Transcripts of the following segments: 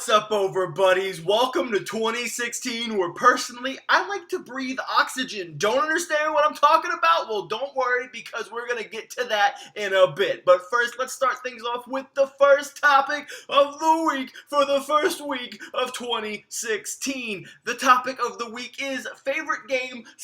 What's up, over buddies? Welcome to 2016, where personally, I like to breathe oxygen. Don't understand what I'm talking about? Well, don't worry, because we're going to get to that in a bit. But first, let's start things off with the first topic of the week for the first week of 2016. The topic of the week is favorite game /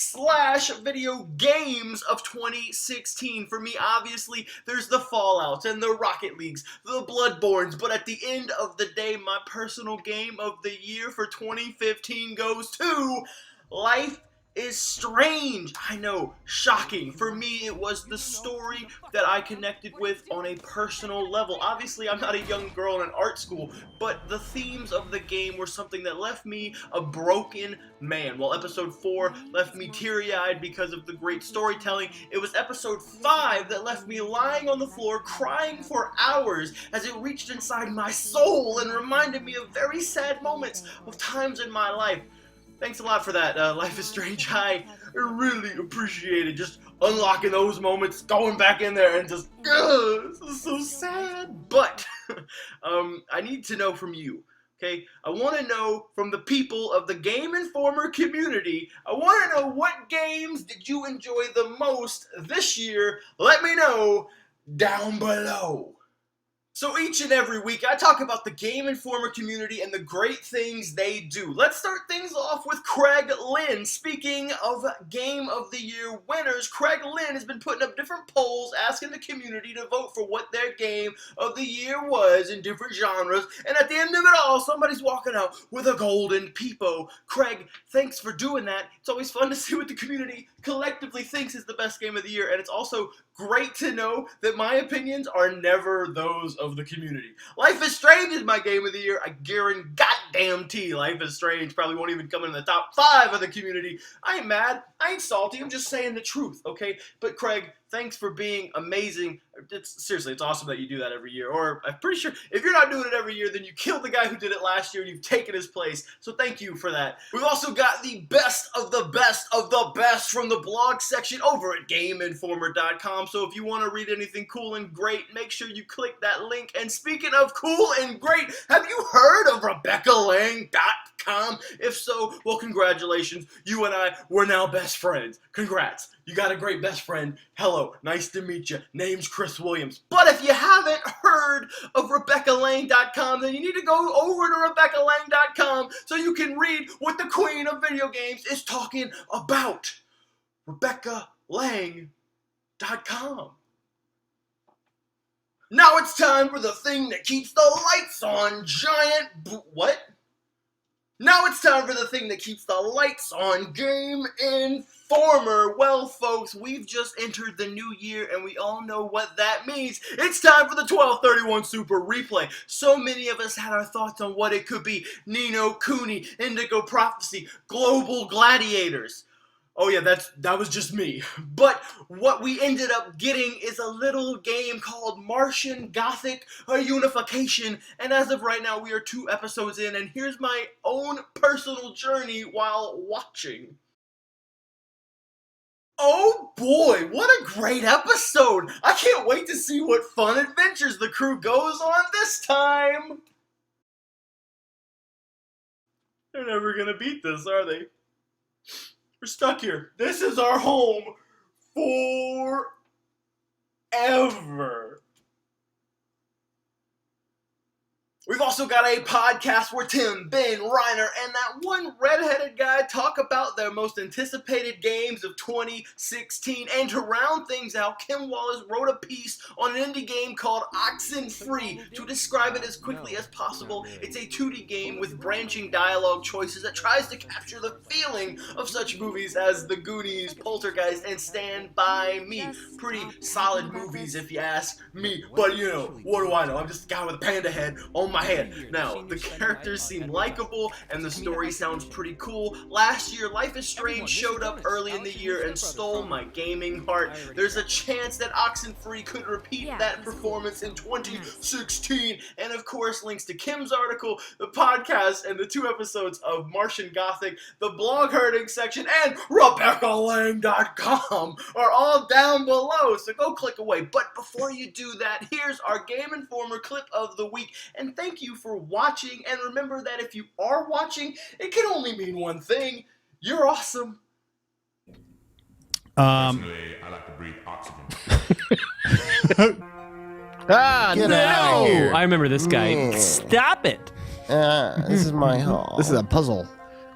video games of 2016. For me, obviously, there's the Fallouts and the Rocket Leagues, the Bloodborns, but at the end of the day, my personal game of the year for 2015 goes to Life is Strange. I know, shocking. For me, it was the story that I connected with on a personal level. Obviously, I'm not a young girl in an art school, but the themes of the game were something that left me a broken man. While episode 4 left me teary-eyed because of the great storytelling, it was episode 5 that left me lying on the floor crying for hours as it reached inside my soul and reminded me of very sad moments of times in my life. Thanks a lot for that, Life is Strange. I really appreciated just unlocking those moments, going back in there, and just, this is so sad. But, I need to know from you, okay? I want to know from the people of the Game Informer community, I want to know what games did you enjoy the most this year? Let me know down below. So each and every week, I talk about the Game Informer community and the great things they do. Let's start things off with Craig Lynn. Speaking of Game of the Year winners, Craig Lynn has been putting up different polls asking the community to vote for what their Game of the Year was in different genres. And at the end of it all, somebody's walking out with a golden peepo. Craig, thanks for doing that. It's always fun to see what the community collectively thinks is the best Game of the Year. And it's also great to know that my opinions are never those of the community. Life is Strange is my Game of the Year. I guarantee Life is Strange probably won't even come in the top 5 of the community. I ain't mad. I ain't salty. I'm just saying the truth, okay? But Craig, thanks for being amazing. Seriously, it's awesome that you do that every year. Or I'm pretty sure if you're not doing it every year, then you killed the guy who did it last year and you've taken his place. So thank you for that. We've also got the best of the best of the best from the blog section over at GameInformer.com. So if you want to read anything cool and great, make sure you click that link. And speaking of cool and great, have you heard of RebeccaLang.com? If so, well, congratulations. You and I, we're now best friends. Congrats. You got a great best friend. Hello, nice to meet you. Name's Chris Williams. But if you haven't heard of RebeccaLang.com, then you need to go over to RebeccaLang.com so you can read what the queen of video games is talking about. RebeccaLang.com. Now it's time for the thing that keeps the lights on, what? Now it's time for the thing that keeps the lights on, Game Informer. Well, folks, we've just entered the new year, and we all know what that means. It's time for the 12/31 Super Replay. So many of us had our thoughts on what it could be. Ni no Kuni, Indigo Prophecy, Global Gladiators. Oh yeah, that was just me. But what we ended up getting is a little game called Martian Gothic Unification. And as of right now, we are 2 episodes in, and here's my own personal journey while watching. Oh boy, what a great episode! I can't wait to see what fun adventures the crew goes on this time! They're never gonna beat this, are they? We're stuck here. This is our home forever. We've also got a podcast where Tim, Ben, Reiner, and that one redheaded guy talk about their most anticipated games of 2016. And to round things out, Kim Wallace wrote a piece on an indie game called Oxenfree. To describe it as quickly as possible, it's a 2D game with branching dialogue choices that tries to capture the feeling of such movies as The Goonies, Poltergeist, and Stand By Me. Pretty solid movies if you ask me. But you know, what do I know? I'm just a guy with a panda head on my head. Now, the characters seem likable and the story sounds pretty cool. Last year, Life is Strange showed up early in the year and stole my gaming heart. There's a chance that Oxenfree could repeat that performance in 2016. And of course, links to Kim's article, the podcast, and the 2 episodes of Martian Gothic, the blog herding section, and RebeccaLang.com are all down below, so go click away. But before you do that, here's our Game Informer clip of the week. And thank thank you for watching. And remember that if you are watching, it can only mean one thing. You're awesome. Personally, I like to breathe oxygen. Get out of here. I remember this guy. Yeah. Stop it. This is my hall. This is a puzzle.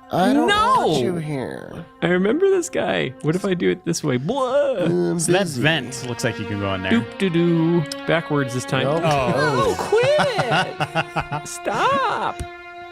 I don't No. want you here. I remember this guy. What if I do it this way? Blah. I'm So that busy. vent looks like you can go in there. Doop doo doo. Backwards this time. Nope. Oh, quit. Stop.